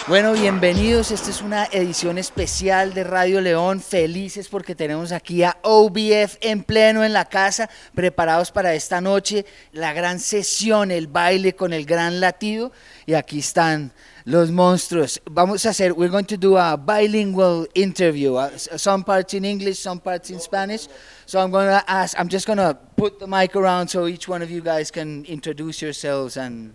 Bueno, bienvenidos. Esta es una edición especial de Radio León. Felices porque tenemos aquí a O.B.F en pleno en la casa, preparados para esta noche, la gran sesión, el baile con el Gran Latido. Y aquí están los monstruos. We're going to do a bilingual interview, some parts in English, some parts in Spanish. So I'm just going to put the mic around so each one of you guys can introduce yourselves and...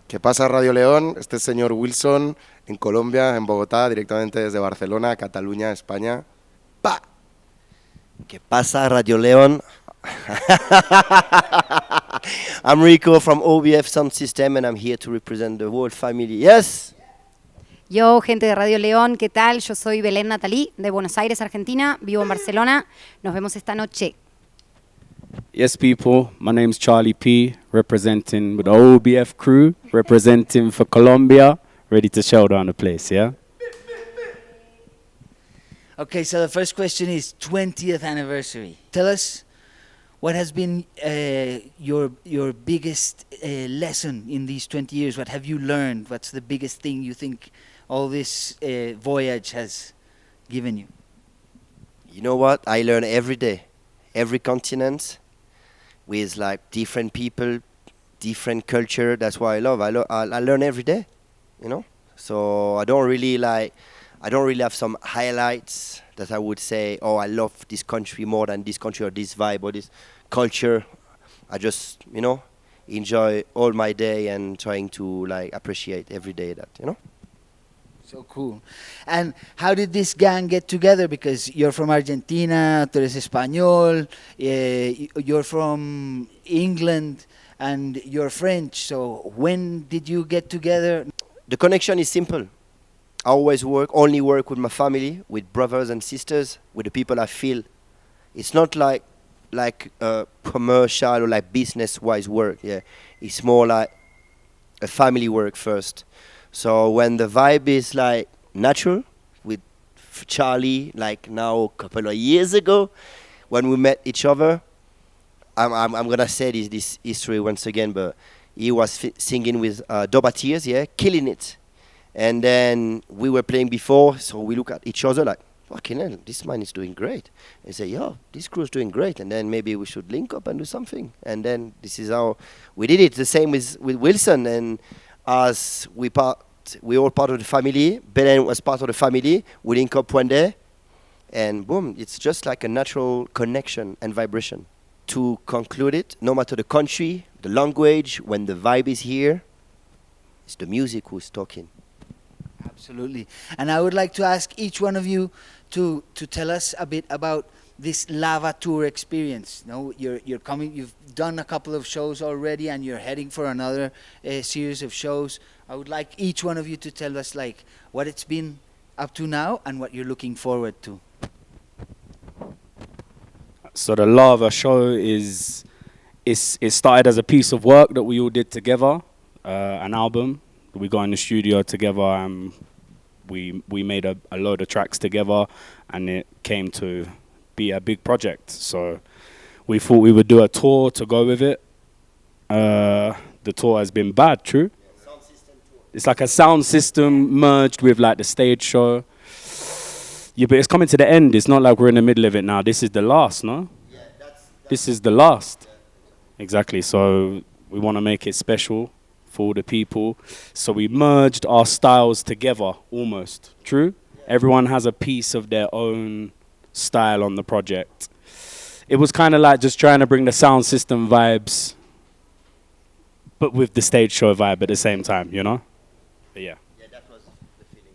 ¿Qué pasa, Radio León? Este es señor Wilson en Colombia, en Bogotá, directamente desde Barcelona, Cataluña, España. ¡Pa! ¿Qué pasa, Radio León? I'm Rico from O.B.F Sound System and I'm here to represent the whole family. Yes. Yo, gente de Radio León, ¿qué tal? Yo soy Belén Natalí, de Buenos Aires, Argentina, vivo en Barcelona. Nos vemos esta noche. Yes, people, my name's Charlie P, representing with the O.B.F crew, representing for Colombia, ready to show down the place, yeah? Okay, so the first question is 20th anniversary. Tell us what has been your biggest lesson in these 20 years. What have you learned? What's the biggest thing you think all this voyage has given you? You know what? I learn every day, every continent, with like different people, different culture. That's what I love. I learn every day, you know. So I don't really have some highlights that I would say, oh, I love this country more than this country or this vibe or this culture. I just, you know, enjoy all my day and trying to like appreciate every day that, you know. So cool. And how did this gang get together? Because you're from Argentina, tú eres español, you're from England, and you're French. So when did you get together? The connection is simple. I always only work with my family, with brothers and sisters, with the people I feel. It's not like commercial or like business-wise work. Yeah, it's more like a family work first. So when the vibe is like natural with Charlie, like now a couple of years ago, when we met each other, I'm gonna say this history once again, but he was singing with Tears, yeah, killing it. And then we were playing before, so we look at each other like, fucking hell, this man is doing great. And say, yo, this crew's doing great, and then maybe we should link up and do something. And then this is how we did it. The same with Wilson, and as we all part of the family. Belén was part of the family. We link up one day, and boom, it's just like a natural connection and vibration. To conclude it, no matter the country, the language, when the vibe is here, it's the music who's talking. Absolutely. And I would like to ask each one of you to tell us a bit about this Lava Tour experience. No, you're coming. You've done a couple of shows already, and you're heading for another series of shows. I would like each one of you to tell us like what it's been up to now and what you're looking forward to. So the Lava show it started as a piece of work that we all did together, an album. We got in the studio together and we made a load of tracks together, and it came to be a big project. So we thought we would do a tour to go with it. The tour has been bad, true? Yeah, sound system tour. It's like a sound system merged with like the stage show. Yeah, but it's coming to the end. It's not like we're in the middle of it now. This is the last, no? Yeah, This is the last. Yeah. Exactly. So we want to make it special for all the people. So we merged our styles together, almost. True? Yeah. Everyone has a piece of their own style on the project. It was kind of like just trying to bring the sound system vibes, but with the stage show vibe at the same time, you know? But yeah. Yeah, that was the feeling.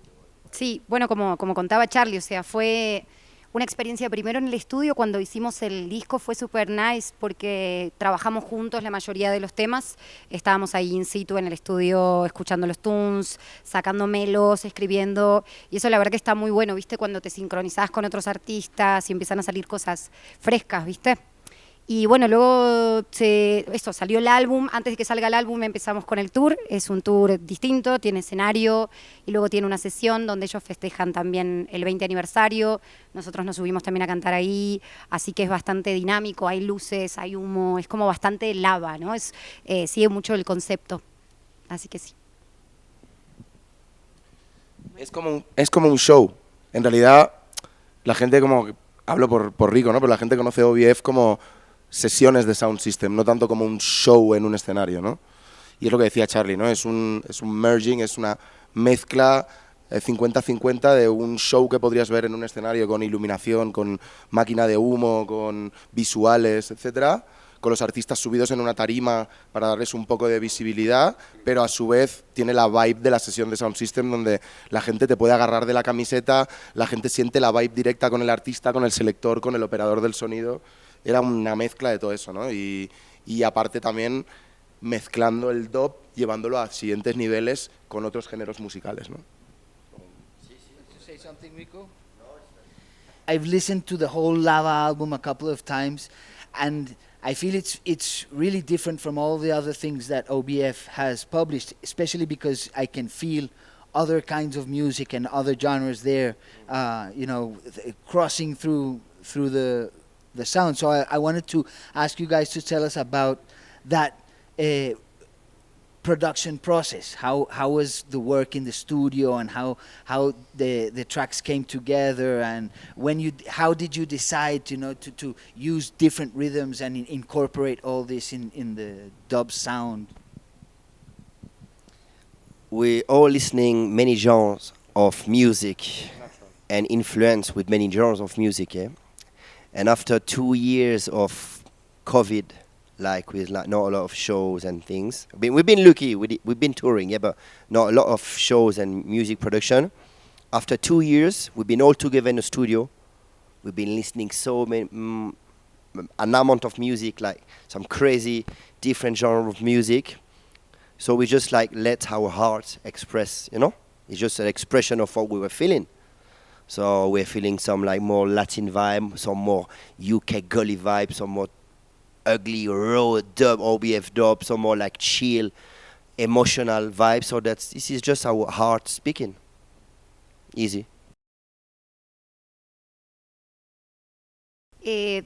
Sí, bueno, como contaba Charlie, o sea, fue una experiencia primero en el estudio. Cuando hicimos el disco fue súper nice porque trabajamos juntos la mayoría de los temas. Estábamos ahí in situ en el estudio escuchando los tunes, sacando melos, escribiendo, y eso la verdad que está muy bueno, ¿viste? Cuando te sincronizás con otros artistas y empiezan a salir cosas frescas, ¿viste? Y bueno, luego salió el álbum. Antes de que salga el álbum empezamos con el tour. Es un tour distinto, tiene escenario y luego tiene una sesión donde ellos festejan también el 20 aniversario. Nosotros nos subimos también a cantar ahí, así que es bastante dinámico, hay luces, hay humo, es como bastante lava, ¿no? Sigue mucho el concepto. Así que sí. Es como un show. En realidad, la gente como... Hablo por Rico, ¿no? Pero la gente conoce O.B.F como sesiones de sound system, no tanto como un show en un escenario, ¿no? Y es lo que decía Charlie, ¿no? Es un merging, es una mezcla 50-50 de un show que podrías ver en un escenario con iluminación, con máquina de humo, con visuales, etcétera, con los artistas subidos en una tarima para darles un poco de visibilidad, pero a su vez tiene la vibe de la sesión de Sound System donde la gente te puede agarrar de la camiseta, la gente siente la vibe directa con el artista, con el selector, con el operador del sonido. Era una mezcla de todo eso, ¿no? Y aparte también mezclando el dub, llevándolo a siguientes niveles con otros géneros musicales, ¿no? Say something, Rico? I've listened to the whole Lava album a couple of times, and I feel it's really different from all the other things that O.B.F has published, especially because I can feel other kinds of music and other genres there, crossing through the sound. So I wanted to ask you guys to tell us about that production process. How was the work in the studio, and how the tracks came together, and how did you decide to use different rhythms and incorporate all this in the dub sound? We all listening many genres of music and influence with many genres of music, yeah? And after 2 years of COVID, like with not a lot of shows and things. We've been lucky. We've been touring, yeah, but not a lot of shows and music production. After 2 years, we've been all together in the studio. We've been listening so many, an amount of music, like some crazy different genre of music. So we just like let our heart express, you know? It's just an expression of what we were feeling. So we're feeling some like more Latin vibe, some more UK gully vibe, some more ugly raw dub, O.B.F dub, some more like chill, emotional vibe. So this is just our heart speaking. Easy.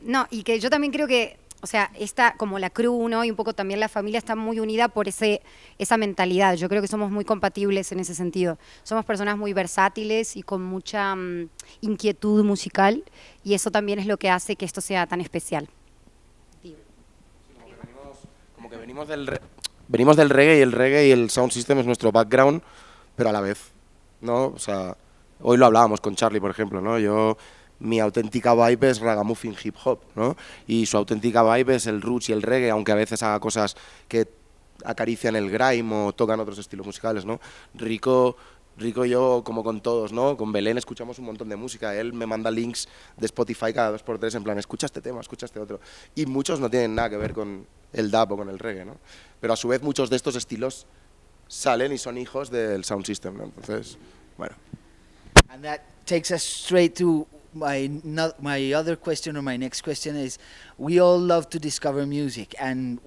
No, y que yo también creo que, o sea, esta como la crew, ¿no? Y un poco también la familia está muy unida por esa mentalidad. Yo creo que somos muy compatibles en ese sentido. Somos personas muy versátiles y con mucha inquietud musical, y eso también es lo que hace que esto sea tan especial. Como que venimos del reggae, y el reggae y el sound system es nuestro background, pero a la vez, ¿no? O sea, hoy lo hablábamos con Charlie, por ejemplo, ¿no? Mi auténtica vibe es ragamuffin hip hop, ¿no? Y su auténtica vibe es el roots y el reggae, aunque a veces haga cosas que acarician el grime o tocan otros estilos musicales, ¿no? Rico y yo, como con todos, ¿no? Con Belén escuchamos un montón de música. Él me manda links de Spotify cada 2x3 en plan, escucha este tema, escucha este otro. Y muchos no tienen nada que ver con el dub o con el reggae, ¿no? Pero a su vez muchos de estos estilos salen y son hijos del sound system, ¿no? Entonces, bueno. And that takes us straight to my other question, or my next question is, we all love to discover music, and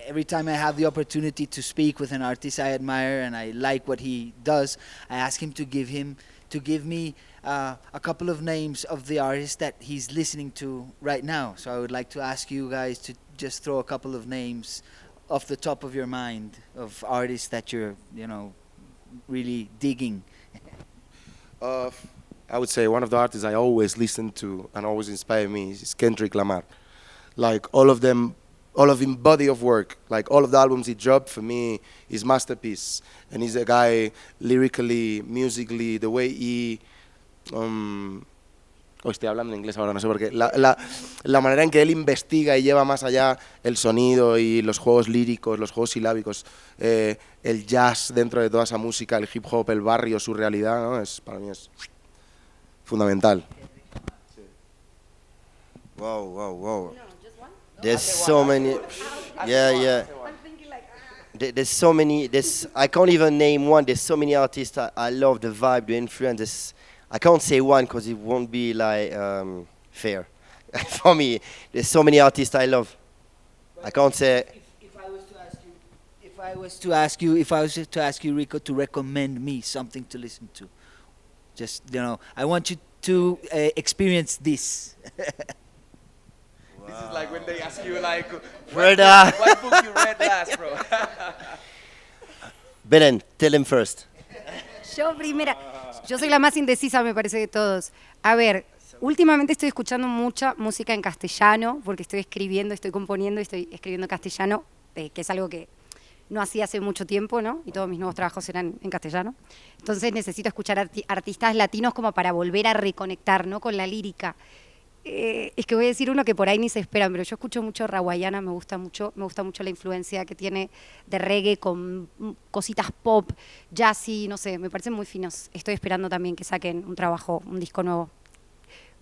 every time I have the opportunity to speak with an artist I admire and I like what he does, I ask him to give me a couple of names of the artists that he's listening to right now. So I would like to ask you guys to just throw a couple of names off the top of your mind of artists that you're, really digging. I would say one of the artists I always listen to and always inspire me is Kendrick Lamar. Like all of his body of work, like all of the albums he dropped, for me is masterpiece. And he's a guy lyrically, musically, the way he estoy hablando en inglés ahora, no sé por qué. La manera en que él investiga y lleva más allá el sonido y los juegos líricos, los juegos silábicos, el jazz dentro de toda esa música, el hip hop, el barrio, su realidad, ¿no? Para mí es fundamental. Wow. There's so many. Yeah. There's so many. I can't even name one. There's so many artists. I love the vibe, the influence. I can't say one because it won't be like fair. For me, there's so many artists I love. I can't say. If I was to ask you, Rico, to recommend me something to listen to, just I want you to experience this. This is like when they ask you, like, Brother. what book you read last, bro? Belén, tell him first. Yo primera. Yo soy la más indecisa, me parece, de todos. A ver, últimamente estoy escuchando mucha música en castellano, porque estoy escribiendo, estoy componiendo y estoy escribiendo en castellano, que es algo que no hacía hace mucho tiempo, ¿no? Y todos mis nuevos trabajos eran en castellano. Entonces necesito escuchar artistas latinos como para volver a reconectar, ¿no? Con la lírica. Es que voy a decir uno que por ahí ni se esperan, pero yo escucho mucho rawaiana, me gusta mucho la influencia que tiene de reggae con cositas pop, jazzy, no sé, me parecen muy finos. Estoy esperando también que saquen un trabajo, un disco nuevo.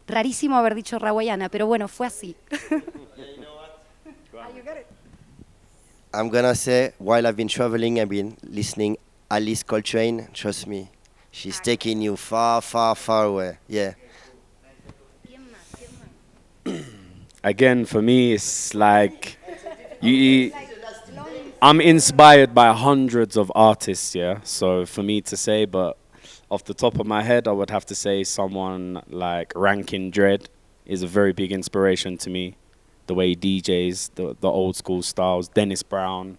Rarísimo haber dicho rawaiana, pero bueno, fue así. I'm gonna say, while I've been traveling, I've been listening Alice Coltrane. Trust me, she's taking you far, far, far away. Yeah. Again, for me, it's like I'm inspired by hundreds of artists, yeah. So for me to say, but off the top of my head, I would have to say someone like Rankin Dread is a very big inspiration to me. The way he DJs, the old school styles, Dennis Brown,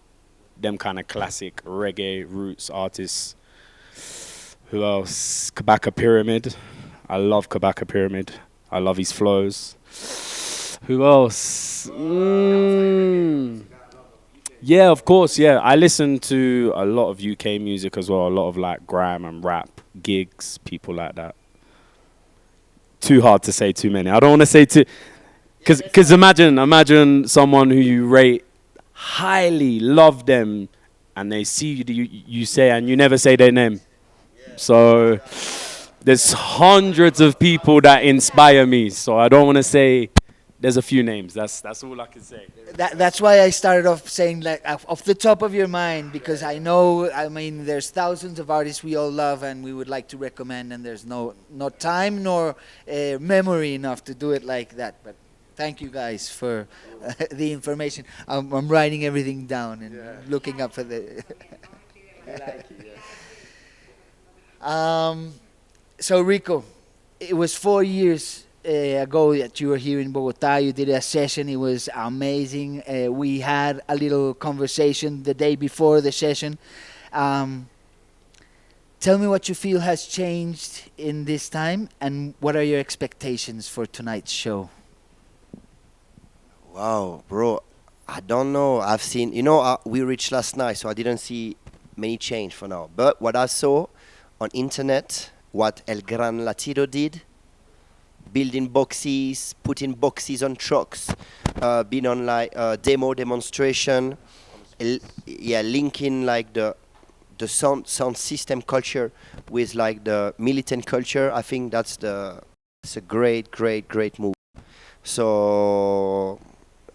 them kind of classic reggae roots artists. Who else? Kabaka Pyramid. I love Kabaka Pyramid. I love his flows. Who else? Yeah, of course, yeah. I listen to a lot of UK music as well, a lot of like grime and rap, gigs, people like that. Too hard to say too many. I don't want to say too... Because imagine someone who you rate highly, love them, and they see you say, and you never say their name. So there's hundreds of people that inspire me, so I don't want to say... There's a few names. That's all I can say. That's why I started off saying, like, off the top of your mind, because I know, I mean, there's thousands of artists we all love and we would like to recommend, and there's no time nor memory enough to do it like that. But thank you guys for the information. I'm writing everything down and looking up for the... So Rico, it was 4 years ago that you were here in Bogotá. You did a session. It was amazing. We had a little conversation the day before the session. Tell me what you feel has changed in this time, and what are your expectations for tonight's show? Wow, bro, I don't know. I've seen, we reached last night, so I didn't see many change for now. But what I saw on internet, what El Gran Latido did, building boxes, putting boxes on trucks, being on like demonstration, linking like the sound system culture with like the militant culture. I think it's a great move. So,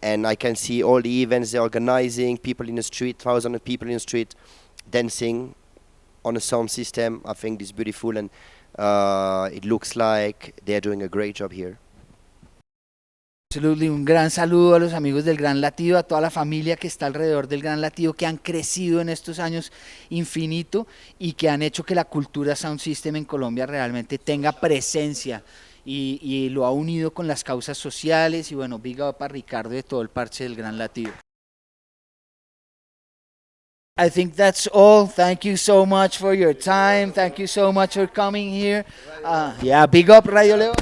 and I can see all the events they're organizing, people in the street, thousands of people in the street dancing on a sound system. I think it's beautiful, and it looks like they're doing a great job here. Absolutely, un gran saludo a los amigos del Gran Latido, a toda la familia que está alrededor del Gran Latido, que han crecido en estos años infinito y que han hecho que la cultura Sound System en Colombia realmente tenga presencia y lo ha unido con las causas sociales. Y bueno, big up a Ricardo de todo el parche del Gran Latido. I think that's all. Thank you so much for your time. Thank you so much for coming here. Yeah, big up Radio León.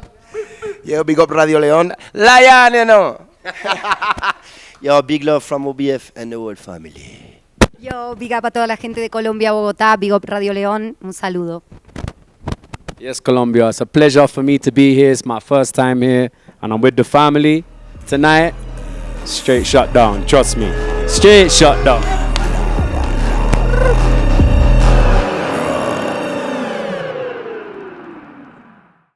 Yo, big up Radio León. Lion, Yo, big love from O.B.F and the whole family. Yo, big up a toda la gente de Colombia, Bogotá, big up Radio León, un saludo. Yes, Colombia, it's a pleasure for me to be here. It's my first time here, and I'm with the family tonight. Straight shut down, trust me. Straight shut down.